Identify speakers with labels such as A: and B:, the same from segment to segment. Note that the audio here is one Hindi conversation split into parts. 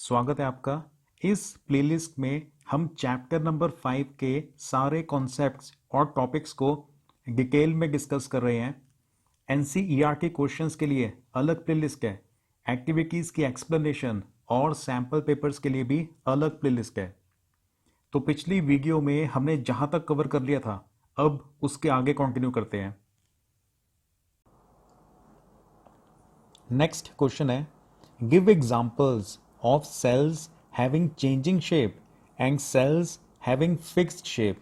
A: स्वागत है आपका। इस प्लेलिस्ट में हम चैप्टर नंबर 5 के सारे कॉन्सेप्ट्स और टॉपिक्स को डिटेल में डिस्कस कर रहे हैं। एनसीईआरटी क्वेश्चंस के लिए अलग प्लेलिस्ट है, एक्टिविटीज़ की एक्सप्लेनेशन और सैम्पल पेपर्स के लिए भी अलग प्लेलिस्ट है। तो पिछली वीडियो में हमने जहां तक कवर कर लिया था, अब उसके आगे कंटिन्यू करते हैं। नेक्स्ट क्वेश्चन है, give examples of cells having changing shape and cells having fixed shape।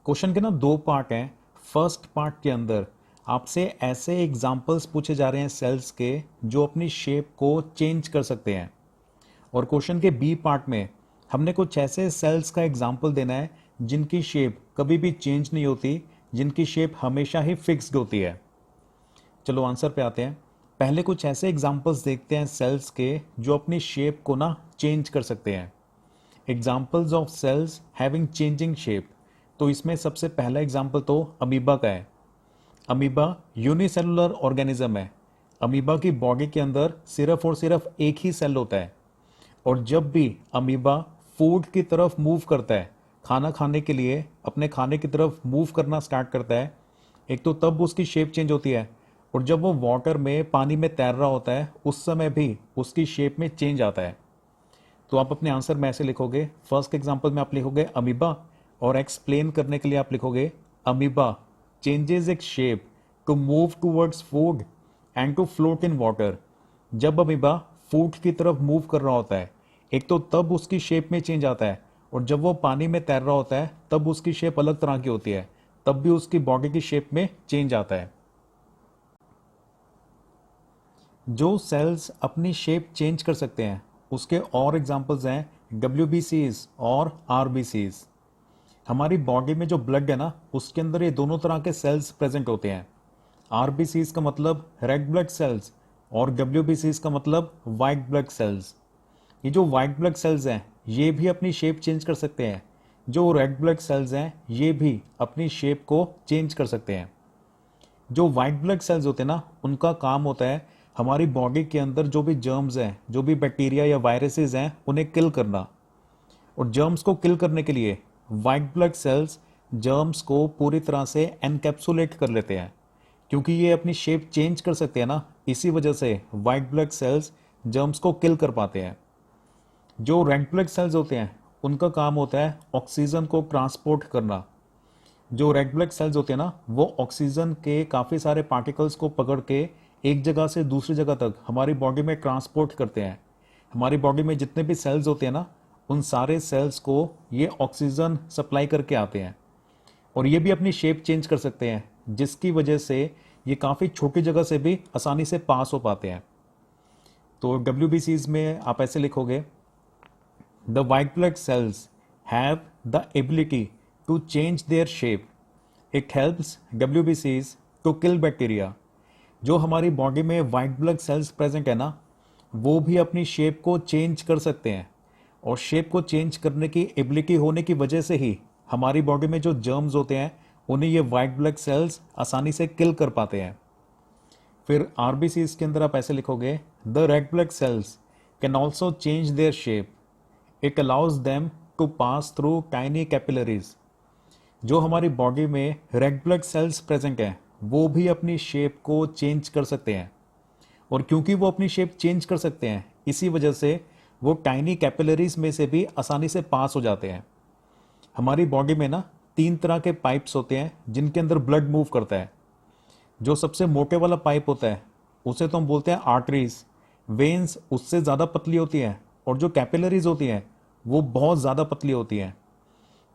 A: Question के ना दो पार्ट हैं। फर्स्ट पार्ट के अंदर आपसे ऐसे एग्जांपल्स पूछे जा रहे हैं सेल्स के जो अपनी शेप को चेंज कर सकते हैं, और क्वेश्चन के बी पार्ट में हमने कुछ ऐसे सेल्स का एग्जांपल देना है जिनकी शेप कभी भी चेंज नहीं होती, जिनकी शेप हमेशा ही फिक्स्ड होती है। चलो आंसर पे आते हैं। पहले कुछ ऐसे एग्जांपल्स देखते हैं सेल्स के जो अपनी शेप को ना चेंज कर सकते हैं। Examples of sales having changing shape. तो इसमें सबसे पहला एग्जांपल तो अमीबा का है। अमीबा यूनिसेलुलर ऑर्गेनिज्म है। अमीबा की बॉडी के अंदर सिर्फ और सिर्फ एक ही सेल होता है, और जब भी अमीबा फूड की तरफ मूव करता है, खाना खाने के लिए अपने खाने की तरफ मूव करना स्टार्ट करता है, एक तो तब उसकी शेप चेंज होती है, और जब वो वाटर में पानी में तैर रहा होता है उस समय भी उसकी शेप में चेंज आता है। तो आप अपने आंसर में ऐसे लिखोगे, फर्स्ट एग्जांपल में आप लिखोगे अमीबा, और एक्सप्लेन करने के लिए आप लिखोगे amoeba changes its shape to move towards food and to float in water. जब अमीबा फूड की तरफ मूव कर रहा होता है, एक तो तब उसकी शेप में चेंज आता है, और जब वो पानी में तैर रहा होता है तब उसकी शेप अलग तरह की होती है, तब भी उसकी बॉडी की शेप में चेंज आता है। जो सेल्स अपनी शेप चेंज कर सकते हैं उसके और एग्जांपल्स हैं WBCs और RBCs। हमारी बॉडी में जो ब्लड है ना, उसके अंदर ये दोनों तरह के सेल्स प्रेजेंट होते हैं। RBCs का मतलब रेड ब्लड सेल्स, और WBCs का मतलब वाइट ब्लड सेल्स। ये जो वाइट ब्लड सेल्स हैं ये भी अपनी शेप चेंज कर सकते हैं। जो रेड ब्लड सेल्स हैं ये भी अपनी शेप को चेंज कर सकते हैं। जो वाइट ब्लड सेल्स होते हैं ना, उनका काम होता है हमारी बॉडी के अंदर जो भी जर्म्स हैं, जो भी बैक्टीरिया या वायरसेस हैं, उन्हें किल करना। और जर्म्स को किल करने के लिए वाइट ब्लड सेल्स जर्म्स को पूरी तरह से एनकैप्सुलेट कर लेते हैं। क्योंकि ये अपनी शेप चेंज कर सकते हैं ना, इसी वजह से वाइट ब्लड सेल्स जर्म्स को किल कर पाते हैं। जो रेड ब्लड सेल्स होते हैं उनका काम होता है ऑक्सीजन को ट्रांसपोर्ट करना। जो रेड ब्लड सेल्स होते हैं ना, वो ऑक्सीजन के काफ़ी सारे पार्टिकल्स को पकड़ के एक जगह से दूसरी जगह तक हमारी बॉडी में ट्रांसपोर्ट करते हैं। हमारी बॉडी में जितने भी सेल्स होते हैं ना, उन सारे सेल्स को ये ऑक्सीजन सप्लाई करके आते हैं, और ये भी अपनी शेप चेंज कर सकते हैं, जिसकी वजह से ये काफ़ी छोटी जगह से भी आसानी से पास हो पाते हैं। तो WBCs में आप ऐसे लिखोगे, the white blood cells have the ability to change their shape. It helps WBCs to kill bacteria. जो हमारी बॉडी में वाइट ब्लड सेल्स प्रेजेंट है ना, वो भी अपनी शेप को चेंज कर सकते हैं, और शेप को चेंज करने की एबिलिटी होने की वजह से ही हमारी बॉडी में जो जर्म्स होते हैं उन्हें ये वाइट ब्लड सेल्स आसानी से किल कर पाते हैं। फिर RBCs के अंदर आप ऐसे लिखोगे, the red blood cells can also change their shape. It allows them to pass through tiny capillaries. जो हमारी बॉडी में रेड ब्लड सेल्स प्रेजेंट हैं वो भी अपनी शेप को चेंज कर सकते हैं, और क्योंकि वो अपनी शेप चेंज कर सकते हैं इसी वजह से वो टाइनी कैपिलरीज में से भी आसानी से पास हो जाते हैं। हमारी बॉडी में ना 3 तरह के पाइप्स होते हैं जिनके अंदर ब्लड मूव करता है। जो सबसे मोटे वाला पाइप होता है उसे तो हम बोलते हैं आर्टरीज। वेन्स उससे ज़्यादा पतली होती हैं, और जो कैपिलरीज होती हैं वो बहुत ज़्यादा पतली होती हैं।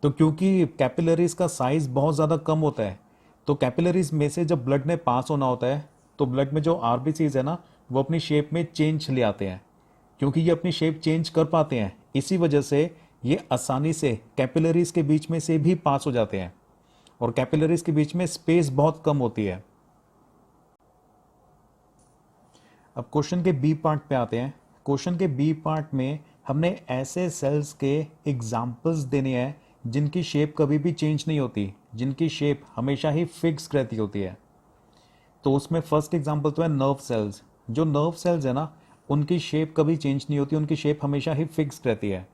A: तो क्योंकि कैपिलरीज का साइज बहुत ज़्यादा कम होता है, तो कैपिलरीज में से जब ब्लड ने पास होना होता है तो ब्लड में जो RBCs है ना, वो अपनी शेप में चेंज ले आते हैं। क्योंकि ये अपनी शेप चेंज कर पाते हैं, इसी वजह से ये आसानी से कैपिलरीज के बीच में से भी पास हो जाते हैं, और कैपिलरीज के बीच में स्पेस बहुत कम होती है। अब क्वेश्चन के बी पार्ट पे आते हैं। क्वेश्चन के बी पार्ट में हमने ऐसे सेल्स के एग्जाम्पल्स देने हैं जिनकी शेप कभी भी चेंज नहीं होती, जिनकी शेप हमेशा ही फिक्स रहती होती है। तो उसमें फर्स्ट एग्जांपल तो है नर्व सेल्स। जो नर्व सेल्स है ना, उनकी शेप कभी चेंज नहीं होती, उनकी शेप हमेशा ही फिक्स रहती है।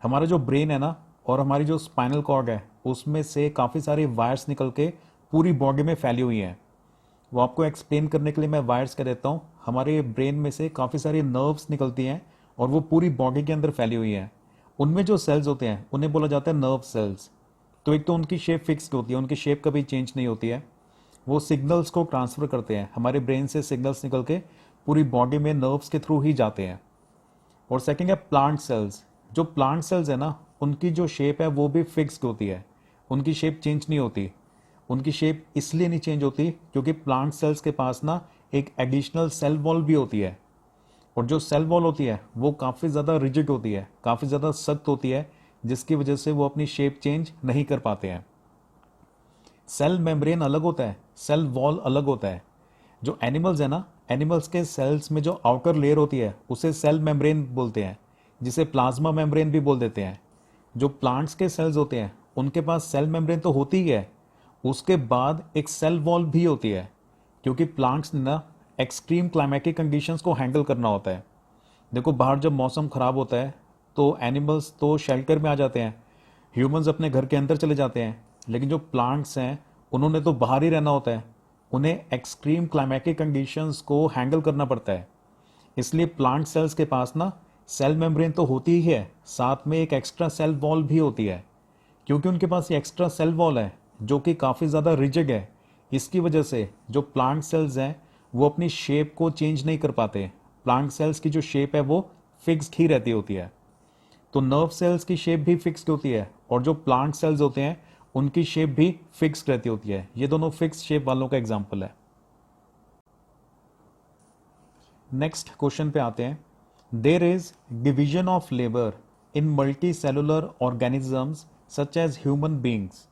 A: हमारा जो ब्रेन है ना और हमारी जो स्पाइनल कॉर्ड है उसमें से काफ़ी सारी वायर्स निकल के पूरी बॉडी में फैली हुई हैं। वो आपको एक्सप्लेन करने के लिए मैं वायर्स कह देता हूँ। हमारे ब्रेन में से काफ़ी सारी नर्व्स निकलती हैं और वो पूरी बॉडी के अंदर फैली हुई हैं। उनमें जो सेल्स होते हैं उन्हें बोला जाता है नर्व सेल्स। तो एक तो उनकी शेप फिक्स होती है, उनकी शेप कभी चेंज नहीं होती है। वो सिग्नल्स को ट्रांसफ़र करते हैं, हमारे ब्रेन से सिग्नल्स निकल के पूरी बॉडी में नर्व्स के थ्रू ही जाते हैं। और सेकंड है प्लांट सेल्स। जो प्लांट सेल्स है ना उनकी जो शेप है वो भी फिक्स्ड होती है, उनकी शेप चेंज नहीं होती। उनकी शेप इसलिए नहीं चेंज होती क्योंकि प्लांट सेल्स के पास ना एक एडिशनल सेल वॉल भी होती है। और जो सेल वॉल होती है वो काफ़ी ज़्यादा रिजिड होती है, काफ़ी ज़्यादा सख्त होती है, जिसकी वजह से वो अपनी शेप चेंज नहीं कर पाते हैं। सेल मेम्ब्रेन अलग होता है, सेल वॉल अलग होता है। जो एनिमल्स है ना, एनिमल्स के सेल्स में जो आउटर लेयर होती है उसे सेल मेम्ब्रेन बोलते हैं, जिसे प्लाज्मा मेम्ब्रेन भी बोल देते हैं। जो प्लांट्स के सेल्स होते हैं उनके पास सेल मेम्ब्रेन तो होती ही है, उसके बाद एक सेल वॉल भी होती है, क्योंकि प्लांट्स ने ना एक्सट्रीम क्लाइमेटिक कंडीशंस को हैंडल करना होता है। देखो बाहर जब मौसम ख़राब होता है तो एनिमल्स तो शेल्टर में आ जाते हैं, ह्यूमंस अपने घर के अंदर चले जाते हैं, लेकिन जो प्लांट्स हैं उन्होंने तो बाहर ही रहना होता है। उन्हें एक्सट्रीम क्लाइमेटिक कंडीशंस को हैंडल करना पड़ता है। इसलिए प्लांट सेल्स के पास ना सेल मेम्ब्रेन तो होती ही है, साथ में एक एक्स्ट्रा सेल वॉल भी होती है। क्योंकि उनके पास ये एक्स्ट्रा सेल वॉल है जो कि काफ़ी ज़्यादा रिजिड है, इसकी वजह से जो प्लांट सेल्स हैं वो अपनी शेप को चेंज नहीं कर पाते। प्लांट सेल्स की जो शेप है वो फिक्स्ड ही रहती होती है। तो नर्व सेल्स की शेप भी फिक्स्ड होती है और जो प्लांट सेल्स होते हैं उनकी शेप भी फिक्स्ड रहती होती है। ये दोनों फिक्स्ड शेप वालों का एग्जाम्पल है। नेक्स्ट क्वेश्चन पे आते हैं। There is division of labour in multi cellular organisms such as human beings,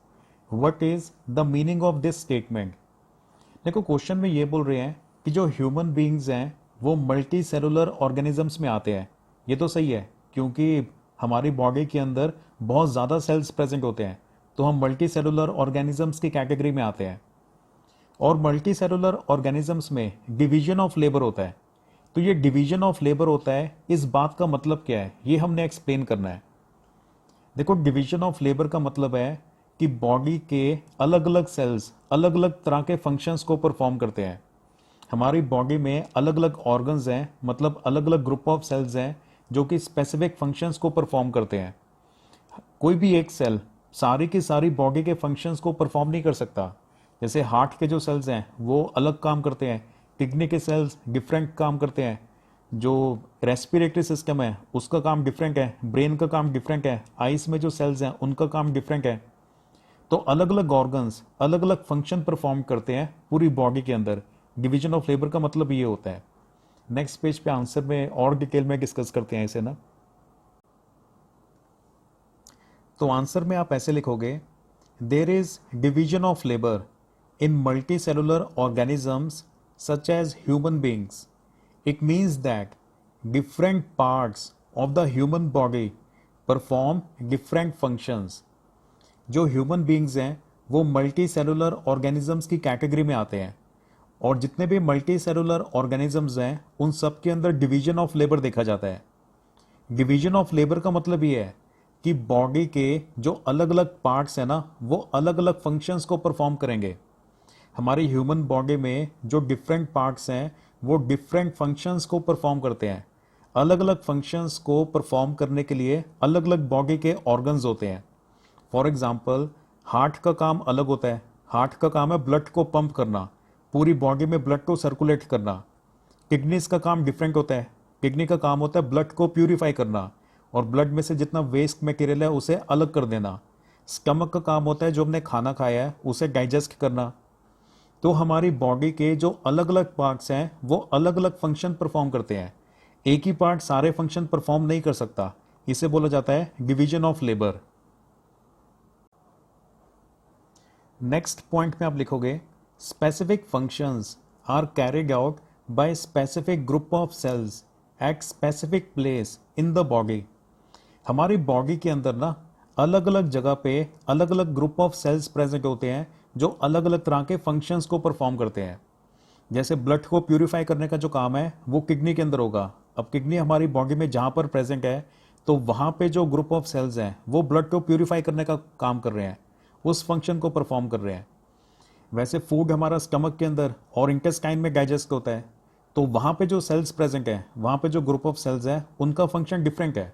A: what is the meaning of this statement. देखो क्वेश्चन में ये बोल रहे हैं कि जो ह्यूमन बींग्स हैं वो मल्टी सेलुलर ऑर्गेनिजम्स में आते हैं। ये तो सही है क्योंकि हमारी बॉडी के अंदर बहुत ज़्यादा सेल्स प्रेजेंट होते हैं, तो हम मल्टी सेलुलर ऑर्गेनिजम्स की कैटेगरी में आते हैं। और मल्टी सेलुलर ऑर्गेनिजम्स में डिवीजन ऑफ लेबर होता है। तो ये डिवीजन ऑफ लेबर होता है, इस बात का मतलब क्या है ये हमने एक्सप्लेन करना है। देखो डिवीजन ऑफ लेबर का मतलब है कि बॉडी के अलग अलग सेल्स अलग अलग तरह के फंक्शंस को परफॉर्म करते हैं। हमारी बॉडी में अलग अलग ऑर्गन्स हैं, मतलब अलग अलग ग्रुप ऑफ सेल्स हैं जो कि स्पेसिफिक फंक्शंस को परफॉर्म करते हैं। कोई भी एक सेल सारी की सारी बॉडी के फंक्शंस को परफॉर्म नहीं कर सकता। जैसे हार्ट के जो सेल्स हैं वो अलग काम करते हैं, किडनी के सेल्स डिफरेंट काम करते हैं, जो रेस्पिरेटरी सिस्टम है उसका काम डिफरेंट है, ब्रेन का काम डिफरेंट है, आइस में जो सेल्स हैं उनका काम डिफरेंट है। तो अलग अलग ऑर्गन्स अलग अलग फंक्शन परफॉर्म करते हैं पूरी बॉडी के अंदर। डिवीजन ऑफ लेबर का मतलब ये होता है। नेक्स्ट पेज पे आंसर में और डिटेल में डिस्कस करते हैं इसे ना। तो आंसर में आप ऐसे लिखोगे, there is division of labour in multi cellular organisms such as human beings. It means that different parts of the human body perform different functions. जो ह्यूमन बींग्स हैं वो मल्टी सेलुलर ऑर्गेनिजम्स की कैटेगरी में आते हैं, और जितने भी मल्टी सेलुलर ऑर्गेनिजम्स हैं उन सब के अंदर डिवीजन ऑफ लेबर देखा जाता है। डिवीजन ऑफ लेबर का मतलब ये है कि बॉडी के जो अलग अलग पार्ट्स हैं ना वो अलग अलग फंक्शंस को परफॉर्म करेंगे। हमारी ह्यूमन बॉडी में जो डिफरेंट पार्ट्स हैं वो डिफरेंट फंक्शंस को परफॉर्म करते हैं। अलग अलग फंक्शंस को परफॉर्म करने के लिए अलग अलग बॉडी के ऑर्गन्स होते हैं। फॉर एग्जाम्पल हार्ट का काम अलग होता है। हार्ट का काम है ब्लड को पंप करना, पूरी बॉडी में ब्लड को सर्कुलेट करना। किडनीज का काम डिफरेंट होता है। किडनी का काम होता है ब्लड को प्यूरिफाई करना और ब्लड में से जितना वेस्ट मटेरियल है उसे अलग कर देना। स्टमक का काम होता है जो हमने खाना खाया है उसे डाइजेस्ट करना। तो हमारी बॉडी के जो अलग अलग पार्ट्स हैं वो अलग अलग फंक्शन परफॉर्म करते हैं। एक ही पार्ट सारे फंक्शन परफॉर्म नहीं कर सकता, इसे बोला जाता है division of labour. Next point में आप लिखोगे, specific functions are carried out by specific group of cells at specific place in the body. हमारी बॉडी के अंदर ना अलग अलग जगह पे अलग अलग ग्रुप ऑफ सेल्स प्रेजेंट होते हैं जो अलग अलग तरह के फंक्शंस को परफॉर्म करते हैं। जैसे ब्लड को प्यूरिफाई करने का जो काम है वो किडनी के अंदर होगा, अब किडनी हमारी बॉडी में जहाँ पर प्रेजेंट है, तो वहाँ पे जो ग्रुप ऑफ सेल्स हैं वो ब्लड को प्यूरिफाई करने का काम कर रहे हैं, उस फंक्शन को परफॉर्म कर रहे हैं। वैसे फूड हमारा स्टमक के अंदर और इंटेस्टाइन में डाइजेस्ट होता है, तो वहाँ पे जो सेल्स प्रेजेंट हैं, वहाँ पे जो ग्रुप ऑफ सेल्स हैं, उनका फंक्शन डिफरेंट है।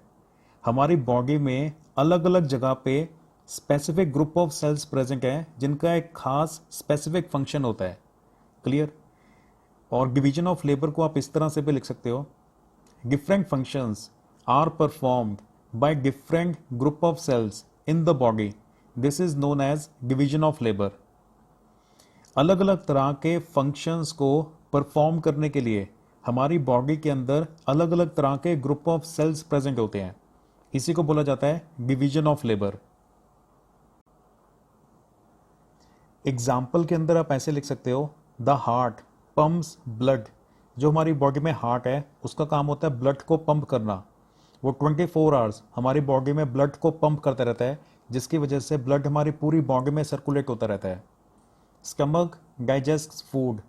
A: हमारी बॉडी में अलग अलग जगह पे specific group of cells present हैं जिनका एक खास स्पेसिफिक फंक्शन होता है। क्लियर? और डिवीजन ऑफ लेबर को आप इस तरह से भी लिख सकते हो, different functions are performed by different group of cells in the body, this is known as division of labour. अलग अलग तरह के फंक्शंस को परफॉर्म करने के लिए हमारी बॉडी के अंदर अलग अलग तरह के ग्रुप ऑफ सेल्स प्रेजेंट होते हैं, इसी को बोला जाता है डिवीजन ऑफ लेबर। एग्जाम्पल के अंदर आप ऐसे लिख सकते हो, द हार्ट पंप्स ब्लड। जो हमारी बॉडी में हार्ट है उसका काम होता है ब्लड को पंप करना। वो 24 आवर्स हमारी बॉडी में ब्लड को पंप करता रहता है, जिसकी वजह से ब्लड हमारी पूरी बॉडी में सर्कुलेट होता रहता है। Stomach digest food.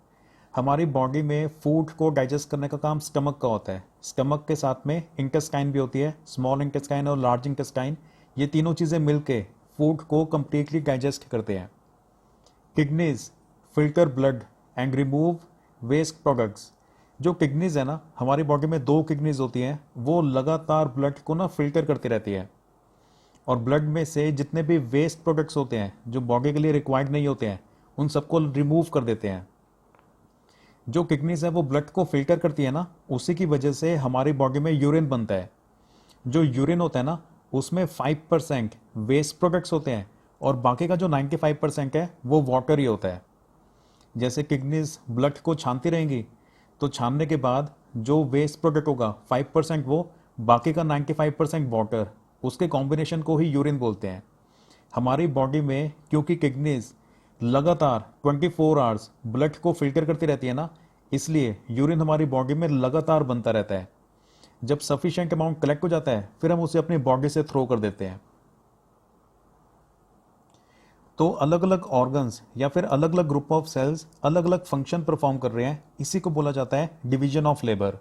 A: हमारी बॉडी में फूड को डाइजेस्ट करने का काम स्टमक का होता है। स्टमक के साथ में इंटेस्टाइन भी होती है, स्मॉल इंटेस्टाइन और लार्ज इंटेस्टाइन। ये तीनों चीज़ें मिलके फूड को कंप्लीटली डाइजेस्ट करते हैं। Kidneys filter blood and remove waste products. जो किडनीज है ना, हमारी बॉडी में 2 किडनीज होती हैं, वो लगातार ब्लड को ना फिल्टर करती रहती है और ब्लड में से जितने भी वेस्ट प्रोडक्ट्स होते हैं जो बॉडी के लिए रिक्वायर्ड नहीं होते हैं, उन सबको रिमूव कर देते हैं। जो किडनीज है वो ब्लड को फिल्टर करती है ना, उसी की वजह से हमारी बॉडी में यूरिन बनता है। जो यूरिन होता है ना, उसमें 5% वेस्ट प्रोडक्ट्स होते हैं और बाकी का जो 95% है वो वाटर ही होता है। जैसे किडनीज ब्लड को छानती रहेंगी, तो छानने के बाद जो वेस्ट प्रोडक्ट होगा 5% वो, बाकी का 95% वाटर, उसके कॉम्बिनेशन को ही यूरिन बोलते हैं। हमारी बॉडी में क्योंकि किडनीज लगातार 24 आवर्स ब्लड को फिल्टर करती रहती है ना, इसलिए यूरिन हमारी बॉडी में लगातार बनता रहता है। जब सफिशिएंट अमाउंट कलेक्ट हो जाता है, फिर हम उसे अपनी बॉडी से थ्रो कर देते हैं। तो अलग अलग ऑर्गन्स या फिर अलग अलग ग्रुप ऑफ सेल्स अलग अलग फंक्शन परफॉर्म कर रहे हैं, इसी को बोला जाता है division of labour.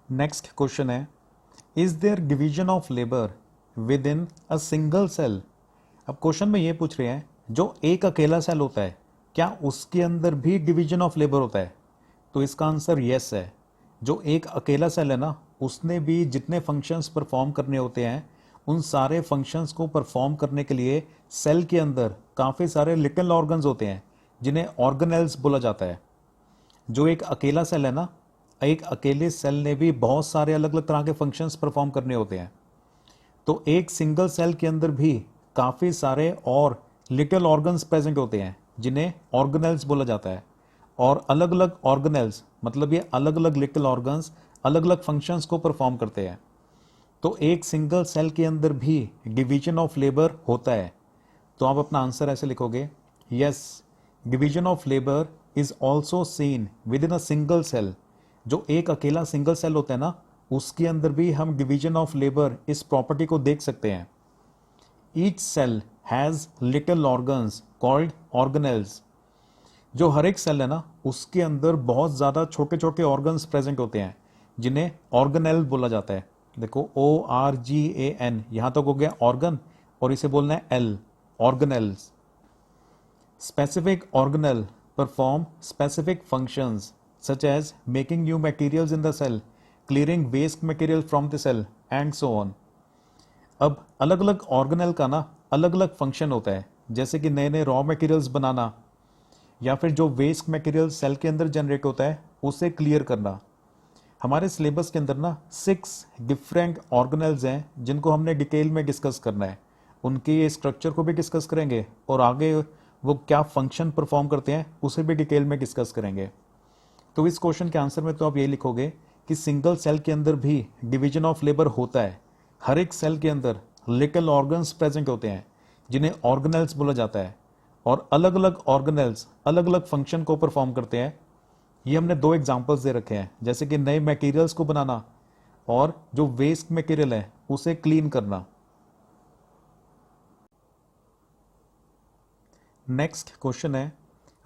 A: Next question है, is there division of labour within a single cell. अब क्वेश्चन में ये पूछ रहे हैं, जो एक अकेला सेल होता है क्या उसके अंदर भी डिवीजन ऑफ लेबर होता है? तो इसका आंसर यस है। जो एक अकेला सेल है ना, उसने भी जितने फंक्शंस परफॉर्म करने होते हैं, उन सारे फंक्शंस को परफॉर्म करने के लिए सेल के अंदर काफ़ी सारे लिटिल ऑर्गन्स होते हैं जिन्हें ऑर्गेनेल्स बोला जाता है। जो एक अकेला सेल है ना, एक अकेले सेल ने भी बहुत सारे अलग अलग तरह के फंक्शंस परफॉर्म करने होते हैं। तो एक सिंगल सेल के अंदर भी काफ़ी सारे और लिटिल ऑर्गन्स प्रेजेंट होते हैं जिन्हें ऑर्गेनेल्स बोला जाता है। और अलग अलग ऑर्गेनेल्स मतलब ये अलग अलग लिटिल ऑर्गन्स अलग अलग फंक्शंस को परफॉर्म करते हैं। तो एक सिंगल सेल के अंदर भी डिवीजन ऑफ लेबर होता है। तो आप अपना आंसर ऐसे लिखोगे, yes, division of labour is also seen within a single cell. जो एक अकेला सिंगल सेल होता है ना, उसके अंदर भी हम डिवीजन ऑफ लेबर इस प्रॉपर्टी को देख सकते हैं। Each cell has little organs called organelles. जो हर एक सेल है ना, उसके अंदर बहुत ज़्यादा छोटे छोटे ऑर्गन्स प्रेजेंट होते हैं जिन्हें ऑर्गेनेल बोला जाता है। देखो ORGAN, यहाँ तक हो गया ऑर्गन, और इसे बोलना है L, organelles. Specific organelle perform specific functions such as making new materials in the cell, clearing waste material from the cell and so on. अब अलग अलग ऑर्गेनेल का ना अलग अलग फंक्शन होता है, जैसे कि नए नए रॉ मटेरियल्स बनाना, या फिर जो वेस्ट मटेरियल सेल के अंदर जनरेट होता है उसे क्लियर करना। हमारे सिलेबस के अंदर ना 6 डिफरेंट ऑर्गेनेल्स हैं जिनको हमने डिटेल में डिस्कस करना है। उनके स्ट्रक्चर को भी डिस्कस करेंगे और आगे वो क्या फंक्शन परफॉर्म करते हैं उसे भी डिटेल में डिस्कस करेंगे। तो इस क्वेश्चन के आंसर में तो आप ये लिखोगे कि सिंगल सेल के अंदर भी डिवीजन ऑफ लेबर होता है। हर एक सेल के अंदर लिटिल ऑर्गन्स प्रेजेंट होते हैं जिन्हें ऑर्गेनेल्स बोला जाता है, और अलग अलग ऑर्गेनेल्स अलग अलग फंक्शन को परफॉर्म करते हैं। ये हमने 2 एग्जांपल्स दे रखे हैं, जैसे कि नए मटेरियल्स को बनाना और जो वेस्ट मटेरियल है उसे क्लीन करना। नेक्स्ट क्वेश्चन है,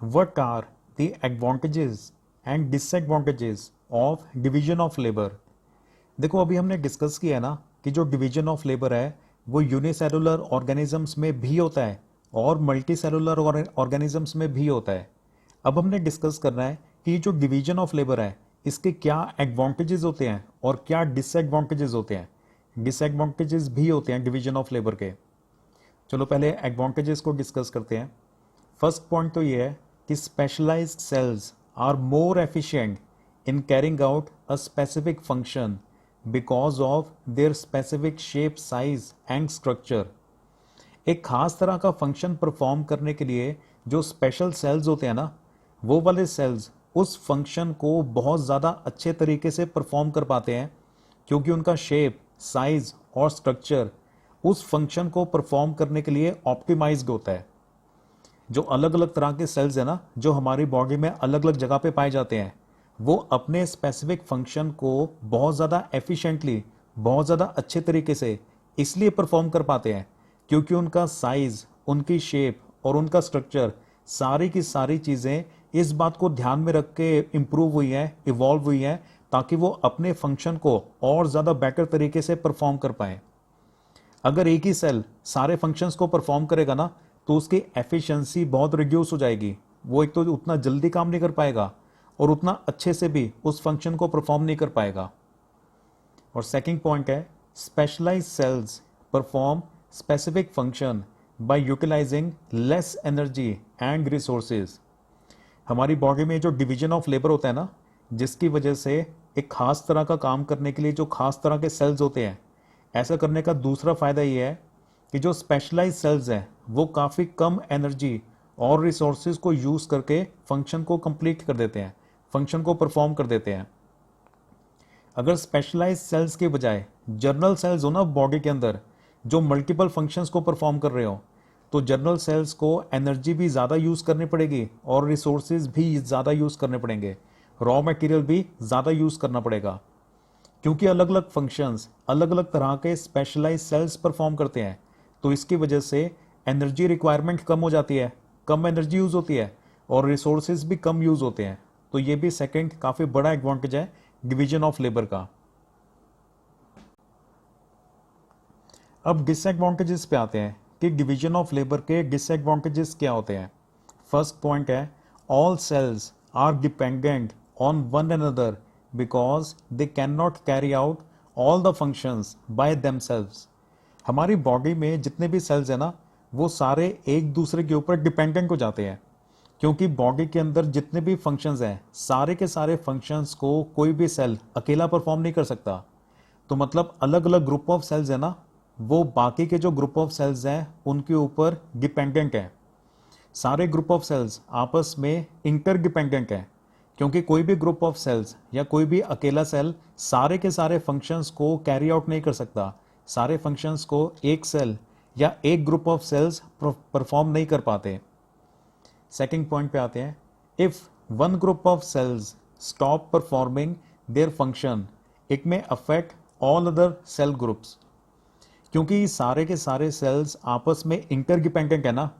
A: what are the advantages and disadvantages of division of labour. देखो अभी हमने डिस्कस किया है ना कि जो डिवीजन ऑफ लेबर है वो यूनिसेलुलर ऑर्गेनिजम्स में भी होता है और मल्टी सेलुलर ऑर्गेनिजम्स में भी होता है। अब हमने डिस्कस करना है कि जो डिवीजन ऑफ लेबर है इसके क्या एडवांटेजेस होते हैं और क्या डिसएडवांटेजेस होते हैं। डिसएडवांटेजेस भी होते हैं डिवीजन ऑफ लेबर के। चलो पहले एडवांटेजेस को डिस्कस करते हैं। फर्स्ट पॉइंट तो ये है कि specialised cells are more efficient in carrying out a specific function because of their specific shape, size and structure. एक खास तरह का फंक्शन परफॉर्म करने के लिए जो स्पेशल सेल्स होते हैं ना, वो वाले सेल्स उस फंक्शन को बहुत ज़्यादा अच्छे तरीके से परफॉर्म कर पाते हैं क्योंकि उनका शेप, साइज और स्ट्रक्चर उस फंक्शन को परफॉर्म करने के लिए ऑप्टिमाइज्ड होता है। जो अलग अलग तरह के सेल्स है ना, जो हमारी बॉडी में अलग अलग जगह पे पाए जाते हैं, वो अपने स्पेसिफिक फंक्शन को बहुत ज़्यादा एफिशिएंटली, बहुत ज़्यादा अच्छे तरीके से इसलिए परफॉर्म कर पाते हैं क्योंकि उनका साइज, उनकी शेप और उनका स्ट्रक्चर, सारी की सारी चीज़ें इस बात को ध्यान में रख के इम्प्रूव हुई हैं, इवॉल्व हुई हैं ताकि वो अपने फंक्शन को और ज़्यादा बेटर तरीके से परफॉर्म कर पाएँ। अगर एक ही सेल सारे फंक्शंस को परफॉर्म करेगा ना तो उसकी एफिशिएंसी बहुत रिड्यूस हो जाएगी। वो एक तो उतना जल्दी काम नहीं कर पाएगा और उतना अच्छे से भी उस फंक्शन को परफॉर्म नहीं कर पाएगा। और सेकंड पॉइंट है specialised cells perform specific function by utilising less energy and resources. हमारी बॉडी में जो डिवीजन ऑफ लेबर होता है ना, जिसकी वजह से एक खास तरह का काम करने के लिए जो खास तरह के सेल्स होते हैं, ऐसा करने का दूसरा फायदा ये है कि जो स्पेशलाइज्ड सेल्स हैं वो काफ़ी कम एनर्जी और रिसोर्सेज को यूज़ करके फंक्शन को कंप्लीट कर देते हैं, फंक्शन को परफॉर्म कर देते हैं। अगर स्पेशलाइज्ड सेल्स के बजाय जर्नल सेल्स हो ना बॉडी के अंदर, जो मल्टीपल फंक्शंस को परफॉर्म कर रहे हो, तो जर्नल सेल्स को एनर्जी भी ज़्यादा यूज़ करनी पड़ेगी और रिसोर्सेज भी ज़्यादा यूज़ करने पड़ेंगे, रॉ मटेरियल भी ज़्यादा यूज़ करना पड़ेगा क्योंकि अलग अलग फंक्शंस अलग अलग तरह के स्पेशलाइज्ड सेल्स परफॉर्म करते हैं। तो इसकी वजह से एनर्जी रिक्वायरमेंट कम हो जाती है, कम एनर्जी यूज़ होती है और रिसोर्सेज भी कम यूज़ होते हैं। तो ये भी सेकंड काफ़ी बड़ा एडवांटेज है डिवीजन ऑफ लेबर का। अब डिसएडवांटेजेस पे आते हैं कि डिवीजन ऑफ लेबर के डिसएडवांटेजेस क्या होते हैं। फर्स्ट पॉइंट है all cells are dependent on one another because they cannot carry out all the functions by themselves. हमारी बॉडी में जितने भी सेल्स हैं ना, वो सारे एक दूसरे के ऊपर डिपेंडेंट हो जाते हैं क्योंकि बॉडी के अंदर जितने भी फंक्शंस हैं, सारे के सारे फंक्शंस को कोई भी सेल अकेला परफॉर्म नहीं कर सकता। तो मतलब अलग अलग ग्रुप ऑफ सेल्स है ना, वो बाकी के जो ग्रुप ऑफ सेल्स हैं उनके ऊपर डिपेंडेंट है। सारे ग्रुप ऑफ सेल्स आपस में इंटर डिपेंडेंट हैं क्योंकि कोई भी ग्रुप ऑफ सेल्स या कोई भी अकेला सेल सारे के सारे फंक्शंस को कैरी आउट नहीं कर सकता। सारे फंक्शंस को एक सेल या एक ग्रुप ऑफ सेल्स परफॉर्म नहीं कर पाते। सेकंड पॉइंट पे आते हैं, if one group of cells stop performing their function it may affect all other cell groups. क्योंकि सारे के सारे सेल्स आपस में इंटरडिपेंडेंट है ना,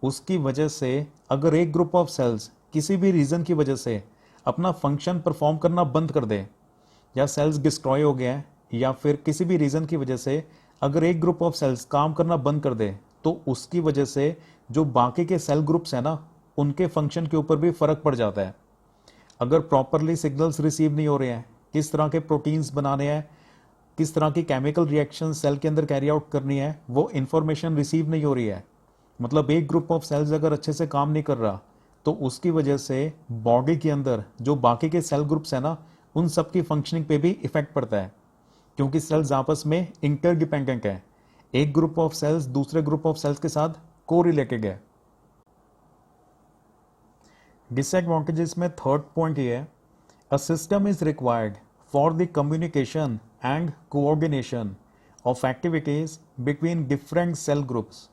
A: उसकी वजह से अगर एक ग्रुप ऑफ सेल्स किसी भी रीज़न की वजह से अपना फंक्शन परफॉर्म करना बंद कर दे या सेल्स डिस्ट्रॉय हो गए हैं या फिर किसी भी रीज़न की वजह से अगर एक ग्रुप ऑफ सेल्स काम करना बंद कर दे, तो उसकी वजह से जो बाकी के सेल ग्रुप्स हैं ना, उनके फंक्शन के ऊपर भी फ़र्क पड़ जाता है। अगर प्रॉपरली सिग्नल्स रिसीव नहीं हो रहे हैं, किस तरह के प्रोटीन्स बनाने हैं, किस तरह की केमिकल रिएक्शन सेल के अंदर कैरी आउट करनी है, वो इन्फॉर्मेशन रिसीव नहीं हो रही है, मतलब एक ग्रुप ऑफ सेल्स अगर अच्छे से काम नहीं कर रहा, तो उसकी वजह से बॉडी के अंदर जो बाकी के सेल ग्रुप्स हैं ना, उन सब की फंक्शनिंग पे भी इफेक्ट पड़ता है क्योंकि सेल्स आपस में इंटरडिपेंडेंट है। एक ग्रुप ऑफ सेल्स दूसरे ग्रुप ऑफ सेल्स के साथ कोरिलेटेड है। डिसएडवांटेजेस में थर्ड पॉइंट ये है, a system is required for the communication and coordination of activities between different cell groups.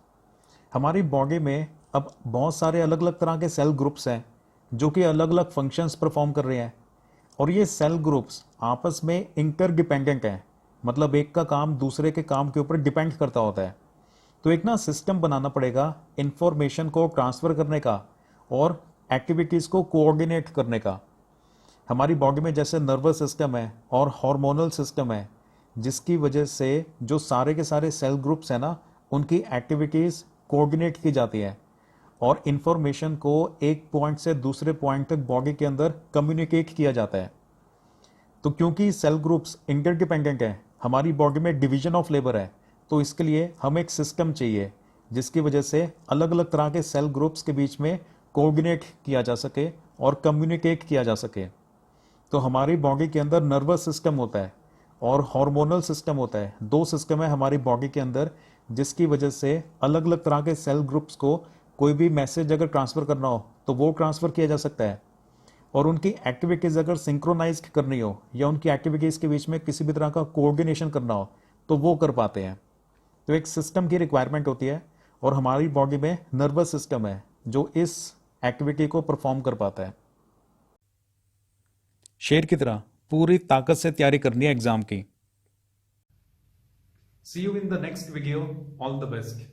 A: हमारी बॉडी में अब बहुत सारे अलग अलग तरह के सेल ग्रुप्स हैं जो कि अलग अलग फंक्शंस परफॉर्म कर रहे हैं और ये सेल ग्रुप्स आपस में इंटरडिपेंडेंट हैं, मतलब एक का काम दूसरे के काम के ऊपर डिपेंड करता होता है। तो एक ना सिस्टम बनाना पड़ेगा इंफॉर्मेशन को ट्रांसफ़र करने का और एक्टिविटीज़ को कोऑर्डिनेट करने का। हमारी बॉडी में जैसे नर्वस सिस्टम है और हार्मोनल सिस्टम है, जिसकी वजह से जो सारे के सारे सेल ग्रुप्स हैं ना, उनकी एक्टिविटीज़ कोऑर्डिनेट की जाती है और इन्फॉर्मेशन को एक पॉइंट से दूसरे पॉइंट तक बॉडी के अंदर कम्युनिकेट किया जाता है। तो क्योंकि सेल ग्रुप्स इंटरडिपेंडेंट हैं, हमारी बॉडी में डिवीजन ऑफ लेबर है, तो इसके लिए हमें एक सिस्टम चाहिए जिसकी वजह से अलग अलग तरह के सेल ग्रुप्स के बीच में कोऑर्डिनेट किया जा सके और कम्युनिकेट किया जा सके। तो हमारी बॉडी के अंदर नर्वस सिस्टम होता है और हार्मोनल सिस्टम होता है। दो सिस्टम है हमारी बॉडी के अंदर, जिसकी वजह से अलग अलग तरह के सेल ग्रुप्स को कोई भी मैसेज अगर ट्रांसफ़र करना हो तो वो ट्रांसफ़र किया जा सकता है, और उनकी एक्टिविटीज़ अगर सिंक्रोनाइज करनी हो या उनकी एक्टिविटीज़ के बीच में किसी भी तरह का कोऑर्डिनेशन करना हो तो वो कर पाते हैं। तो एक सिस्टम की रिक्वायरमेंट होती है और हमारी बॉडी में नर्वस सिस्टम है जो इस एक्टिविटी को परफॉर्म कर पाता है। शेर की तरह पूरी ताकत से तैयारी करनी है एग्जाम की। See you in the next video. All the best.